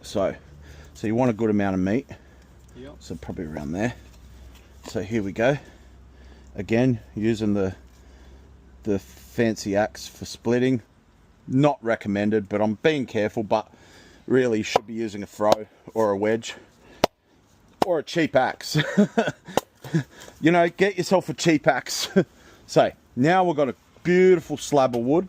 So you want a good amount of meat. Yep. So probably around there. So here we go. Again, using the fancy axe for splitting. Not recommended, but I'm being careful, but really you should be using a throw or a wedge or a cheap axe. You know, get yourself a cheap axe. So now we've got a beautiful slab of wood.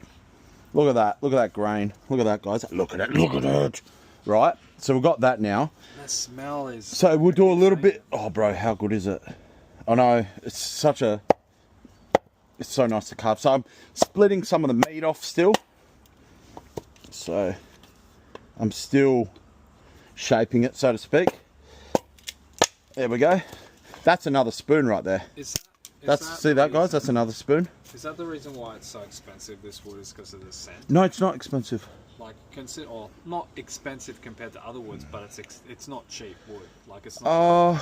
Look at that. Look at that grain. Look at that, guys. Look at it. Look at it. Right. So we've got that now. That smell is... So we'll do a little bit... Oh, bro, how good is it? I know. It's so nice to carve. So I'm splitting some of the meat off still. So I'm still shaping it, so to speak. There we go. That's another spoon right there. See that, guys? That's another spoon. Is that the reason why it's so expensive, this wood, is because of the scent? No, it's not expensive. Like, or not expensive compared to other woods, but it's not cheap wood. Like, it's not...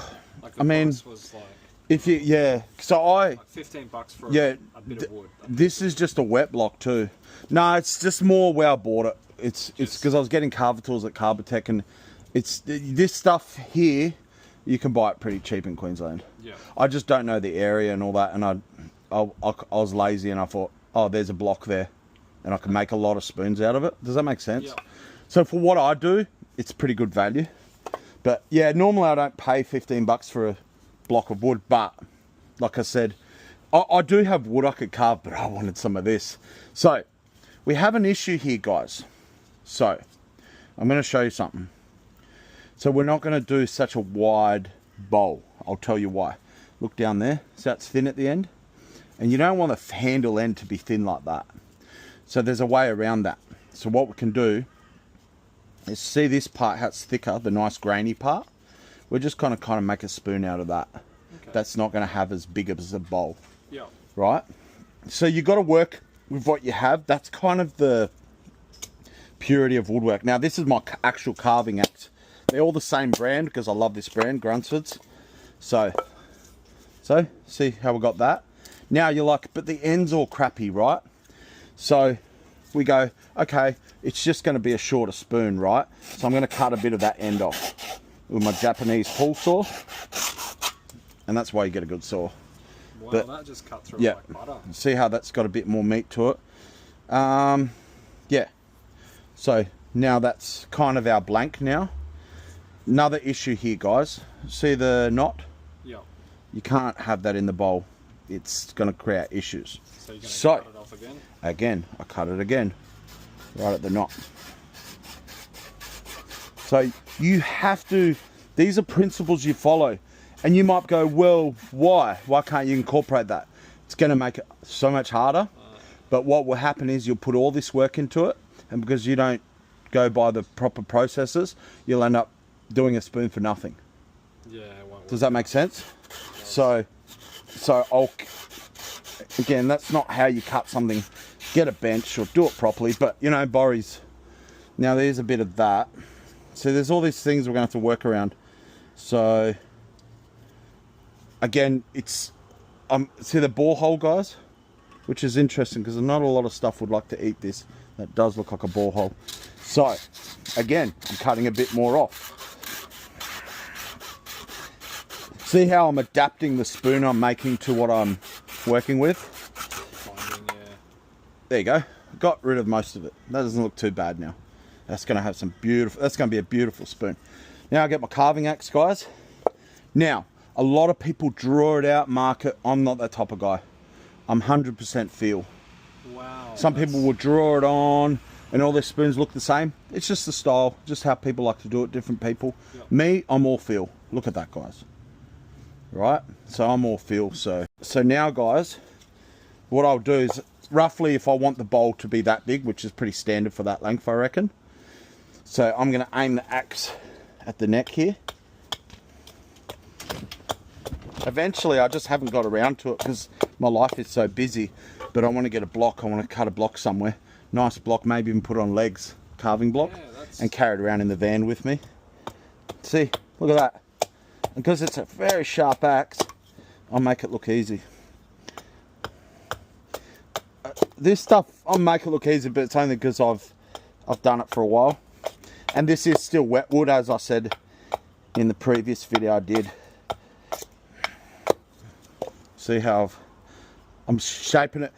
like the price was like... If you, yeah, so like $15 for a bit of wood. This is just a wet block too. No, it's just more where I bought it. It's because I was getting carver tools at Carbotech, and it's this stuff here. You can buy it pretty cheap in Queensland. Yeah. I just don't know the area and all that, and I was lazy and I thought, oh, there's a block there, and I can make a lot of spoons out of it. Does that make sense? Yeah. So for what I do, it's pretty good value. But yeah, normally I don't pay $15 for a block of wood, but like I said, I do have wood I could carve, but I wanted some of this. So we have an issue here, guys. So I'm going to show you something. So we're not going to do such a wide bowl. I'll tell you why. Look down there. So that's thin at the end, and you don't want the handle end to be thin like that. So there's a way around that. So what we can do is, see this part, how it's thicker, the nice grainy part. We're just kind of make a spoon out of that. Okay. That's not going to have as big as a bowl. Yeah. Right? So you've got to work with what you have. That's kind of the purity of woodwork. Now, this is my actual carving axe. They're all the same brand because I love this brand, Grunsford's. So see how we got that? Now you're like, but the end's all crappy, right? So we go, okay, it's just going to be a shorter spoon, right? So I'm going to cut a bit of that end off with my Japanese pull saw, and that's why you get a good saw. Wow, but that just cut through like butter. See how that's got a bit more meat to it? Yeah. So now that's kind of our blank now. Another issue here, guys. See the knot? Yeah. You can't have that in the bowl. It's going to create issues. So you're going to cut it off again? Again, I cut it again. Right at the knot. So you have to, these are principles you follow. And you might go, well, why? Why can't you incorporate that? It's going to make it so much harder. But what will happen is you'll put all this work into it, and because you don't go by the proper processes, you'll end up doing a spoon for nothing. Yeah, it won't work. Does that make sense? So again, that's not how you cut something. Get a bench or do it properly, but you know, Borries. Now there's a bit of that. So there's all these things we're going to have to work around. So again, it's see the borehole, guys, which is interesting because not a lot of stuff would like to eat this. That does look like a borehole. So again, I'm cutting a bit more off. See how I'm adapting the spoon I'm making to what I'm working with? There you go. Got rid of most of it. That doesn't look too bad now. That's going to have some beautiful, that's going to be a beautiful spoon. Now I get my carving axe, guys. Now, a lot of people draw it out, mark it. I'm not that type of guy. I'm 100% feel. Wow. Some people will draw it on and all their spoons look the same. It's just the style, just how people like to do it, different people. Yep. Me, I'm all feel. Look at that, guys. Right? So I'm all feel. So now, guys, what I'll do is, roughly, if I want the bowl to be that big, which is pretty standard for that length, I reckon. So I'm going to aim the axe at the neck here. Eventually, I just haven't got around to it because my life is so busy. But I want to get a block. I want to cut a block somewhere. Nice block, maybe even put on legs, carving block, and carry it around in the van with me. See, look at that. And because it's a very sharp axe, I'll make it look easy. This stuff, I'll make it look easy, but it's only because I've done it for a while. And this is still wet wood, as I said in the previous video I did. See how I'm shaping it.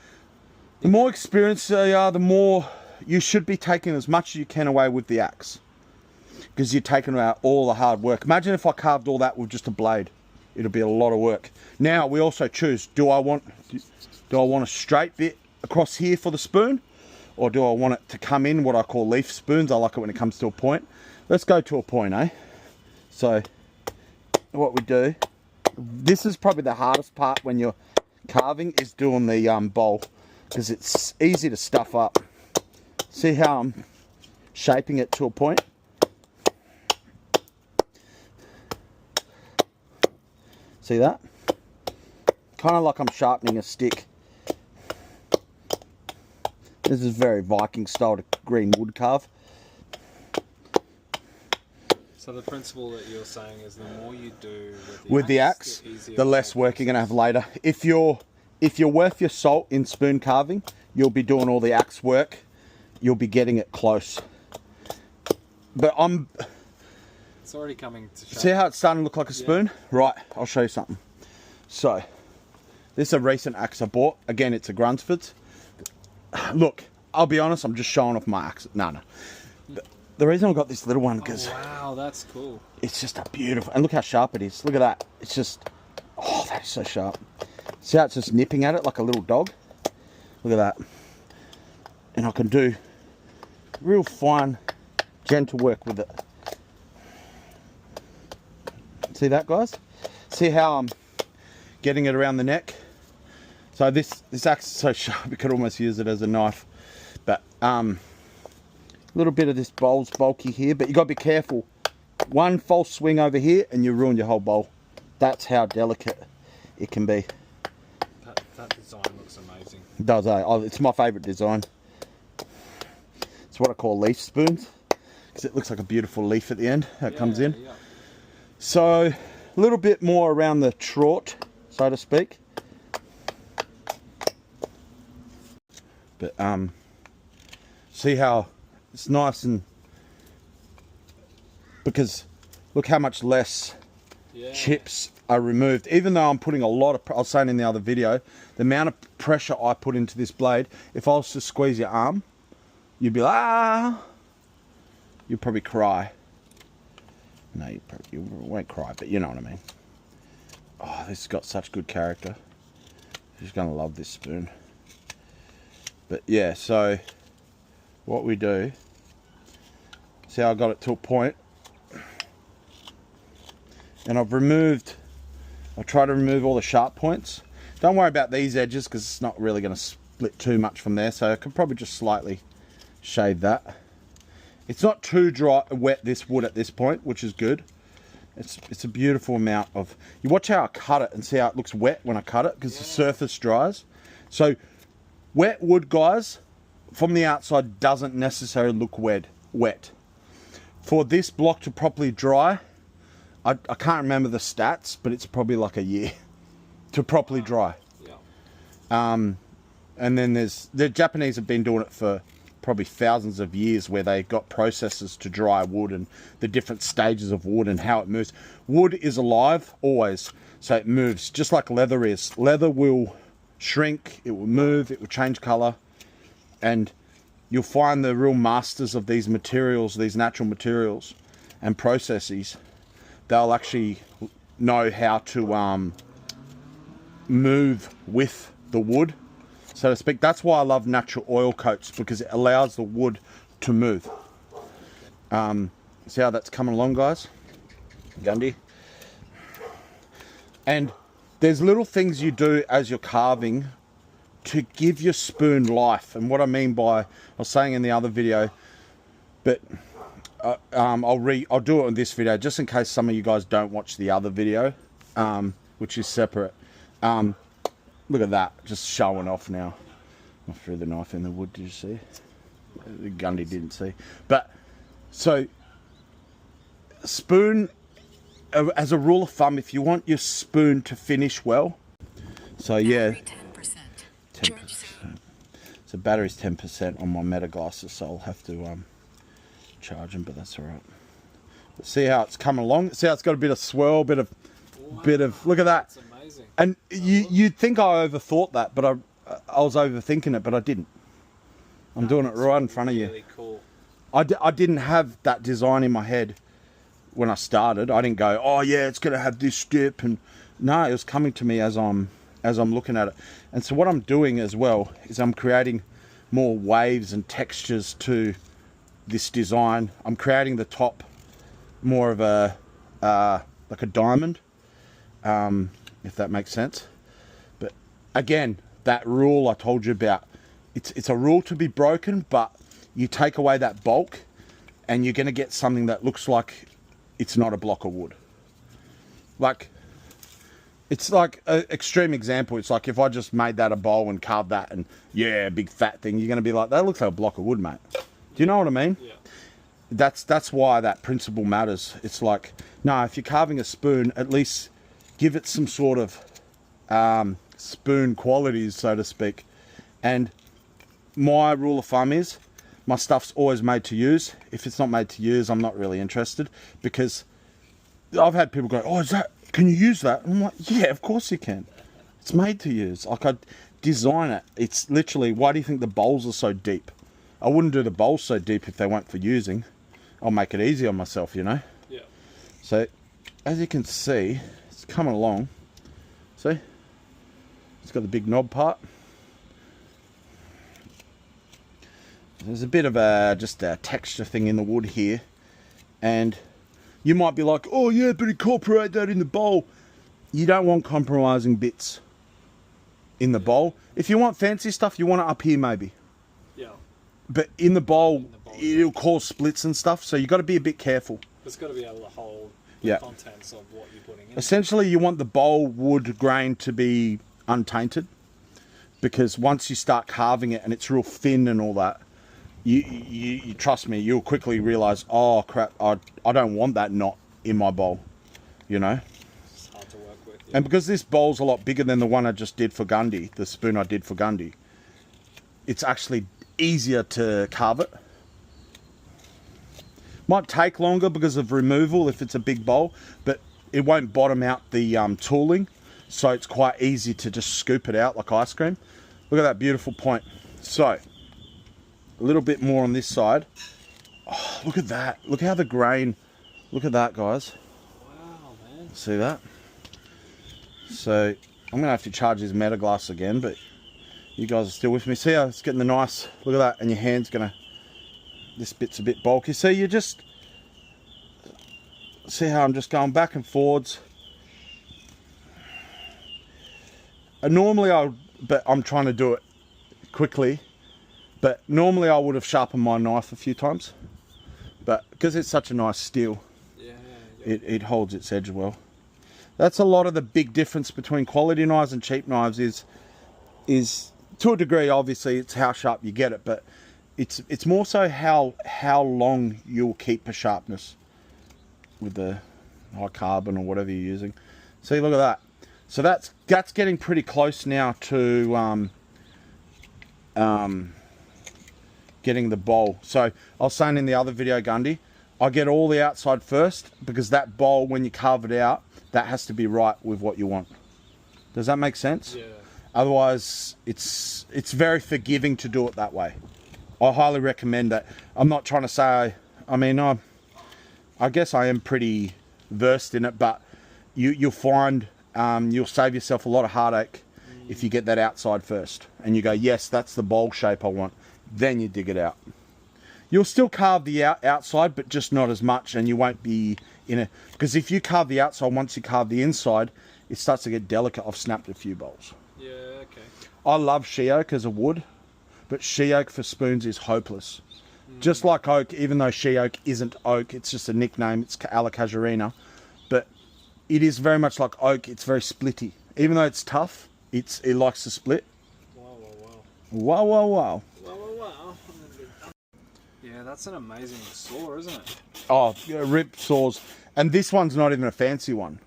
The more experienced you are, the more you should be taking as much as you can away with the axe, because you're taking out all the hard work. Imagine if I carved all that with just a blade. It'll be a lot of work. Now we also choose, do I want a straight bit across here for the spoon, or do I want it to come in what I call leaf spoons? I like it when it comes to a point. Let's go to a point, eh? So what we do, this is probably the hardest part when you're carving, is doing the bowl, because it's easy to stuff up. See how I'm shaping it to a point? See that? Kind of like I'm sharpening a stick. This is very Viking style to green wood carve. So the principle that you're saying is the more you do with the axe, the less work you're going to have later. If you're worth your salt in spoon carving, you'll be doing all the axe work. You'll be getting it close. But it's already coming to shape. See how it's starting to look like a spoon? Right, I'll show you something. So, this is a recent axe I bought. Again, it's a Grunsford's. Look, I'll be honest, I'm just showing off my axe. No. The reason I got this little one, because wow, that's cool. It's just a beautiful, and look how sharp it is. Look at that. It's just, oh, that is so sharp. See how it's just nipping at it like a little dog? Look at that. And I can do real fine, gentle work with it. See that, guys? See how I'm getting it around the neck? So this axe is so sharp, you could almost use it as a knife. But a little bit of this bowl's bulky here, but you got to be careful. One false swing over here and you ruin your whole bowl. That's how delicate it can be. That design looks amazing. It does, eh? Oh, it's my favourite design. It's what I call leaf spoons, because it looks like a beautiful leaf at the end that comes in. Yeah. So a little bit more around the trot, so to speak. But see how it's nice, and because look how much less chips are removed. Even though I'm putting a lot of, I was saying in the other video, the amount of pressure I put into this blade, if I was to squeeze your arm, you'd be like, ah, you'd probably cry. No, you won't cry, but you know what I mean. Oh, this has got such good character. She's gonna love this spoon. But yeah, so what we do, see how I got it to a point, and I try to remove all the sharp points. Don't worry about these edges, because it's not really going to split too much from there, so I could probably just slightly shave that. It's not too dry, wet, this wood at this point, which is good. It's a beautiful amount of, you watch how I cut it and see how it looks wet when I cut it, because the surface dries. So wet wood, guys, from the outside doesn't necessarily look wet. For this block to properly dry, I can't remember the stats, but it's probably like a year to properly dry. Yeah. And then the Japanese have been doing it for probably thousands of years, where they got processes to dry wood and the different stages of wood and how it moves. Wood is alive always, so it moves just like leather is. Leather will shrink, it will move, it will change color, and you'll find the real masters of these materials, these natural materials and processes, they'll actually know how to move with the wood, so to speak. That's why I love natural oil coats, because it allows the wood to move. See how that's coming along, guys? Gundy. And there's little things you do as you're carving to give your spoon life. And what I mean by, I was saying in the other video, but I'll do it in this video, just in case some of you guys don't watch the other video, which is separate. Look at that, just showing off now. I threw the knife in the wood, did you see? The Gundy didn't see. But, so, spoon, as a rule of thumb, if you want your spoon to finish well, so yeah, 10%. So battery's 10% on my Meta glasses, so I'll have to charging, but that's all right. But see how it's coming along? See how it's got a bit of swirl, bit of, look at that. That's amazing. And you'd think I overthought that, but I was overthinking it, but I didn't. I'm doing it right in front of you. Really cool. I didn't have that design in my head when I started. I didn't go, oh yeah, it's gonna have this dip, and no, it was coming to me as I'm looking at it. And so what I'm doing as well is I'm creating more waves and textures to this design. I'm creating the top more of a like a diamond, if that makes sense. But again, that rule I told you about, it's a rule to be broken, but you take away that bulk and you're going to get something that looks like it's not a block of wood. Like, it's like an extreme example. It's like if I just made that a bowl and carved that and yeah, big fat thing, you're going to be like, that looks like a block of wood, mate. Do you know what I mean? Yeah. That's why that principle matters. It's like, no, if you're carving a spoon, at least give it some sort of spoon qualities, so to speak. And my rule of thumb is my stuff's always made to use. If it's not made to use, I'm not really interested, because I've had people go, oh, can you use that? And I'm like, yeah, of course you can. It's made to use. Like, I design it. It's literally, why do you think the bowls are so deep? I wouldn't do the bowls so deep if they weren't for using. I'll make it easy on myself, you know? Yeah. So, as you can see, it's coming along. See? It's got the big knob part. There's a bit of just a texture thing in the wood here. And you might be like, oh yeah, but incorporate that in the bowl. You don't want compromising bits in the bowl. If you want fancy stuff, you want it up here maybe. Yeah. But in the bowl, it'll cause splits and stuff, so you got to be a bit careful. It's got to be able to hold the Yeah. contents of what you're putting in. Essentially, you want the bowl wood grain to be untainted, because once you start carving it and it's real thin and all that, you trust me, you'll quickly realize, oh crap, I don't want that knot in my bowl, you know. It's hard to work with. Yeah. And because this bowl's a lot bigger than the one I just did for Gundy, the spoon I did for Gundy, it's actually easier to carve it. Might take longer because of removal if it's a big bowl, but it won't bottom out the tooling, so it's quite easy to just scoop it out like ice cream. Look at that beautiful point. So, a little bit more on this side. Oh, look at that. Look how the grain, look at that, guys. Wow, man. See that? So, I'm going to have to charge this Metaglass again, but you guys are still with me. See how it's getting the nice, look at that, and your hand's going to, this bit's a bit bulky. So you just, see how I'm just going back and forwards. And normally but I'm trying to do it quickly. But normally I would have sharpened my knife a few times. But because it's such a nice steel, Yeah. it holds its edge well. That's a lot of the big difference between quality knives and cheap knives is to a degree, obviously, it's how sharp you get it, but it's more so how long you'll keep a sharpness with the high carbon or whatever you're using. See, look at that. So that's getting pretty close now to getting the bowl. So I was saying in the other video, Gundy, I get all the outside first, because that bowl, when you carve it out, that has to be right with what you want. Does that make sense? Yeah. Otherwise, it's very forgiving to do it that way. I highly recommend that. I'm not trying to say, I mean, I guess I am pretty versed in it, but you'll find you'll save yourself a lot of heartache if you get that outside first. And you go, yes, that's the bowl shape I want. Then you dig it out. You'll still carve the outside, but just not as much, and you won't be in a... Because if you carve the outside, once you carve the inside, it starts to get delicate. I've snapped a few bowls. Yeah, okay. I love she oak as a wood, but she oak for spoons is hopeless. Just like oak, even though she oak isn't oak, it's just a nickname, it's Alla Casuarina. But it is very much like oak, it's very splitty. Even though it's tough, it likes to split. Wow, wow, wow. Wow, wow, wow. Wow, wow, wow. Yeah, that's an amazing saw, isn't it? Oh, yeah, rip saws. And this one's not even a fancy one.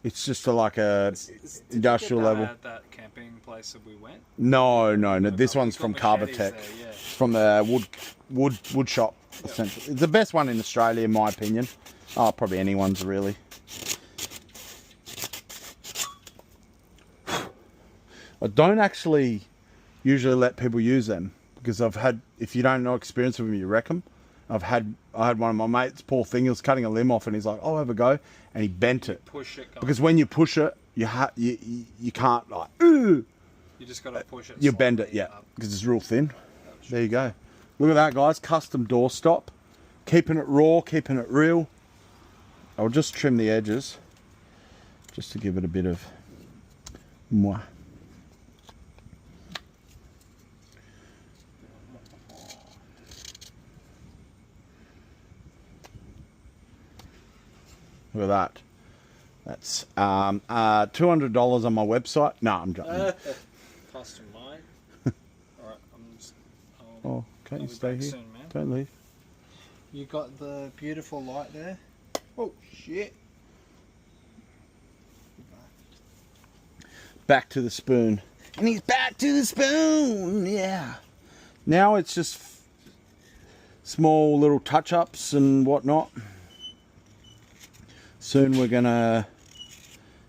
It's just like a Did you get industrial that level. at that camping place that we went? No. This one's We've from got machetes Carbatech. there, yeah. It's from the wood shop. Essentially, it's the best one in Australia, in my opinion. Oh, probably anyone's really. I don't actually usually let people use them because I've had, if you don't know experience with them, you wreck them. I had one of my mates, poor thing, he was cutting a limb off and he's like, I'll have a go. And he bent it. Push it. Because when you push it, you can't like, ooh, You just got to push it. you bend it, slightly yeah, up. because it's real thin. There you go. Look at that, guys. Custom doorstop. Keeping it raw, keeping it real. I'll just trim the edges just to give it a bit of mwah. Look at that. That's $200 on my website. No, I'm joking. Custom made. Alright, I'm just. Oh, can't I'll you be stay back here? soon, man. Don't leave. You got the beautiful light there. Oh shit! Back to the spoon. And he's back to the spoon. Yeah. Now it's just small little touch-ups and whatnot. Soon we're gonna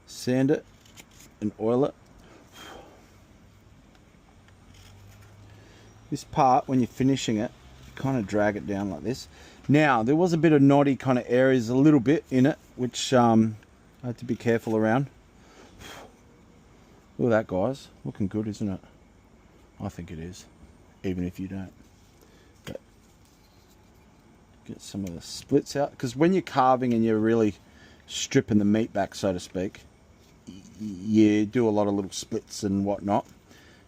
sand it and oil it. This part, when you're finishing it, kind of drag it down like this. Now, there was a bit of knotty kind of areas, a little bit in it, which I had to be careful around. Look at that, guys. Looking good, isn't it? I think it is, even if you don't. But get some of the splits out, because when you're carving and you're really stripping the meat back, so to speak, you do a lot of little splits and whatnot.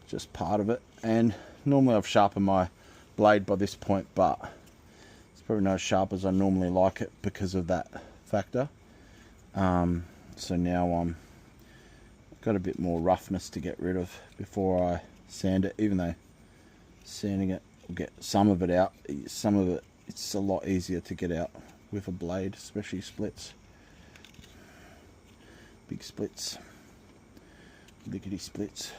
Just part of it. And normally I've sharpened my blade by this point, but it's probably not as sharp as I normally like it because of that factor. So now I'm got a bit more roughness to get rid of before I sand it, even though sanding it will get some of it out. Some of it, it's a lot easier to get out with a blade, especially splits. Big splits, lickety splits.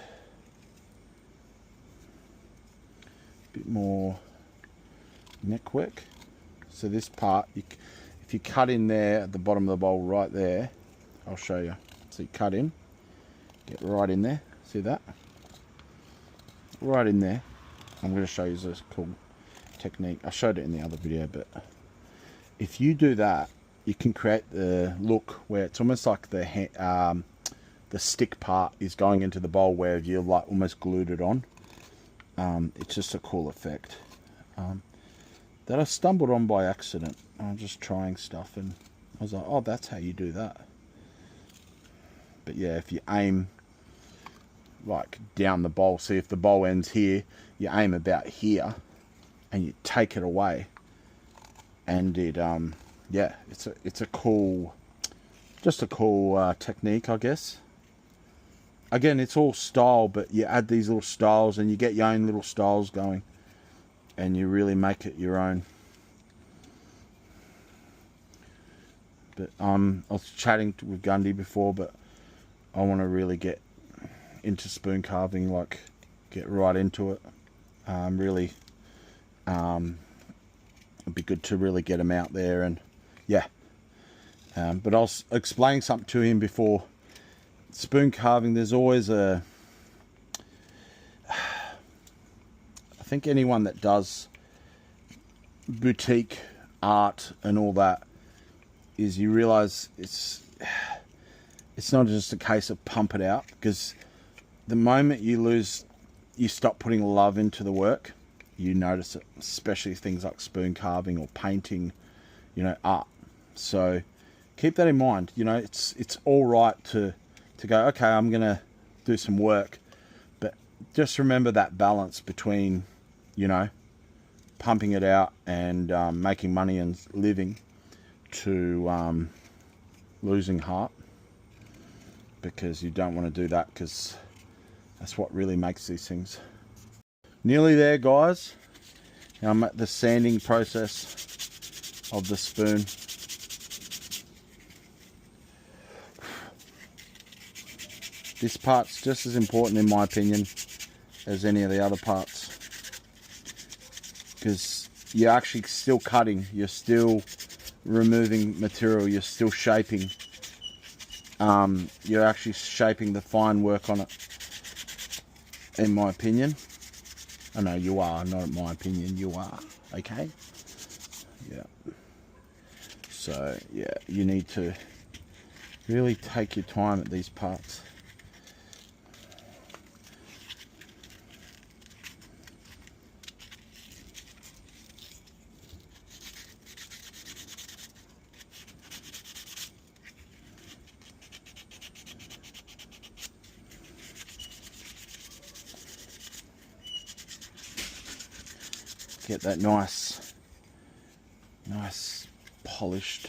Bit more neck work. So this part, if you cut in there at the bottom of the bowl right there, I'll show you. So you cut in, get right in there, see that? Right in there. I'm going to show you this cool technique. I showed it in the other video, but if you do that, you can create the look where it's almost like the stick part is going into the bowl where you're like almost glued it on. It's just a cool effect that I stumbled on by accident. I was just trying stuff and I was like, oh, that's how you do that. But yeah, if you aim like down the bowl, see if the bowl ends here, you aim about here and you take it away, and it yeah, it's a cool, just a cool technique, I guess. Again, it's all style, but you add these little styles and you get your own little styles going and you really make it your own. But I was chatting with Gundy before, but I want to really get into spoon carving, like get right into it. Really, it'd be good to really get him out there, and yeah. But I was explaining something to him before. Spoon carving, there's always I think anyone that does boutique art and all that, is you realize it's not just a case of pump it out, because the moment you stop putting love into the work, you notice it, especially things like spoon carving or painting, art. So keep that in mind. It's all right to go, okay, I'm gonna do some work, but just remember that balance between pumping it out and making money and living, to losing heart, because you don't want to do that, because that's what really makes these things. Nearly there, guys. Now I'm at the sanding process of the spoon. This part's just as important in my opinion as any of the other parts, because you're actually still cutting, you're still removing material, you're still shaping. You're actually shaping the fine work on it, in my opinion. I know you are, not in my opinion, you are, okay? Yeah. So, yeah, you need to really take your time at these parts. Get that nice polished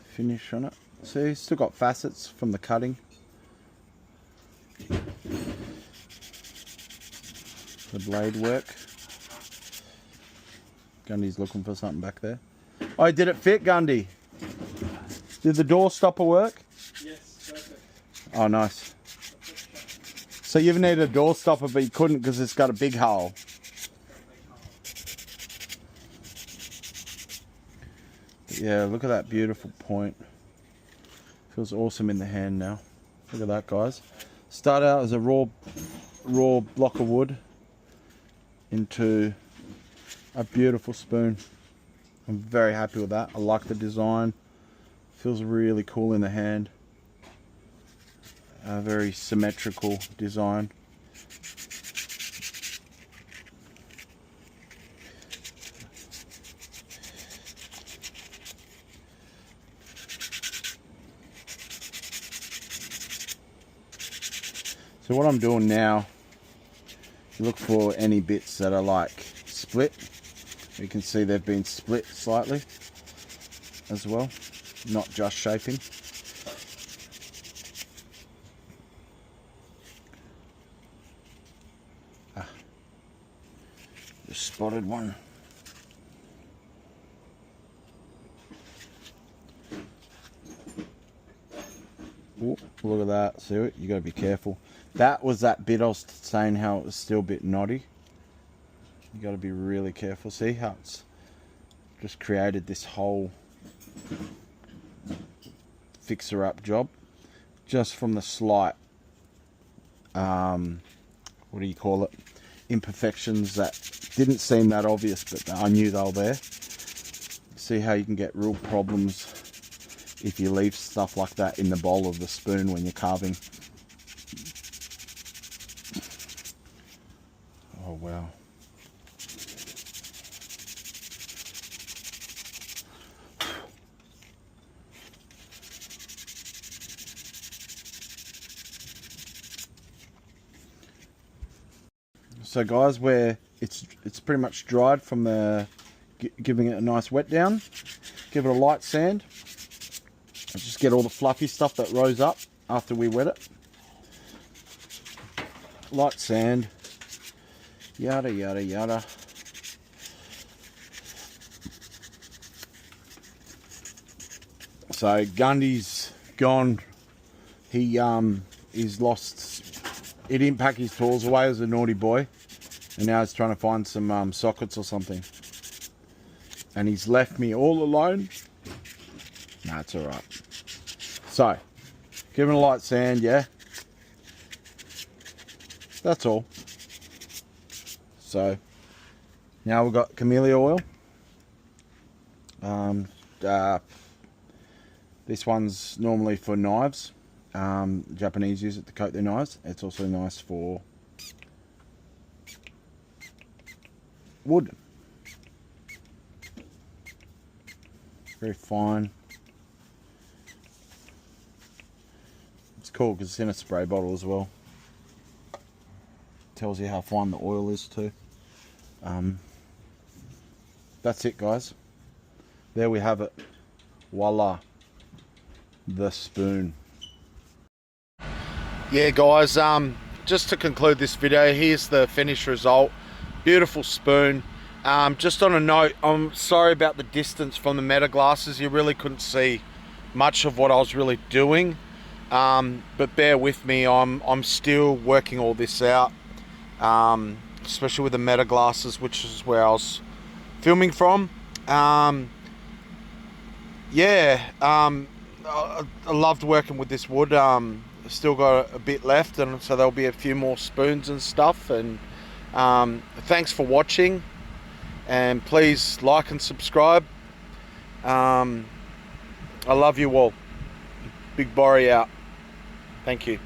finish on it. See, still got facets from the cutting. The blade work. Gundy's looking for something back there. Oh, did it fit, Gundy? Did the door stopper work? Yes, perfect. Oh, nice. So you've needed a door stopper, but you couldn't because it's got a big hole. But yeah, look at that beautiful point. Feels awesome in the hand now. Look at that, guys. Start out as a raw block of wood into a beautiful spoon. I'm very happy with that. I like the design. Feels really cool in the hand. A very symmetrical design. So what I'm doing now, you look for any bits that are like split. You can see they've been split slightly as well, not just shaping. Just spotted one. Ooh, look at that. See it? You got to be careful. That was that bit I was saying how it was still a bit knotty. You got to be really careful. See how it's just created this whole fixer up job just from the slight what do you call it, imperfections that didn't seem that obvious, but I knew they were there. See how you can get real problems if you leave stuff like that in the bowl of the spoon when you're carving. Oh wow. So guys, where it's pretty much dried from the giving it a nice wet down, give it a light sand and just get all the fluffy stuff that rose up after we wet it. Light sand, yada yada yada. So Gundy's gone. He's lost. He didn't pack his tools away as a naughty boy, and now he's trying to find some sockets or something. And he's left me all alone. Nah, it's all right. So, give it a light sand, yeah. That's all. So, now we've got camellia oil. This one's normally for knives. Japanese use it to coat their knives. It's also nice for wood. Very fine. It's cool because it's in a spray bottle as well. Tells you how fine the oil is too. That's it, guys. There we have it. Voila. The spoon. Yeah, guys, just to conclude this video, here's the finished result. Beautiful spoon. Just on a note, I'm sorry about the distance from the meta glasses. You really couldn't see much of what I was really doing. But bear with me, I'm still working all this out, especially with the Meta glasses, which is where I was filming from. I loved working with this wood. Still got a bit left, and so there'll be a few more spoons and stuff. And thanks for watching, and please like and subscribe. I love you all. Big Borry out. Thank you.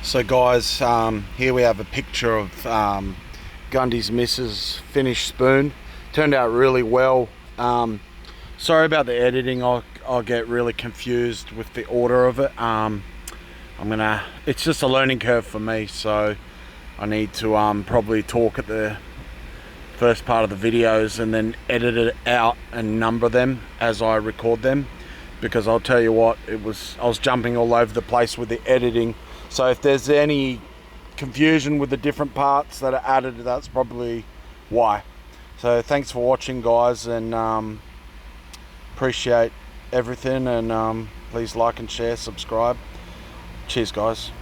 So guys, here we have a picture of Gundy's missus finished spoon. Turned out really well. Sorry about the editing. I'll get really confused with the order of it. It's just a learning curve for me, so I need to probably talk at the first part of the videos and then edit it out and number them as I record them, because I'll tell you what, I was jumping all over the place with the editing. So if there's any confusion with the different parts that are added, that's probably why. So thanks for watching, guys, and appreciate everything, and please like and share, subscribe. Cheers, guys.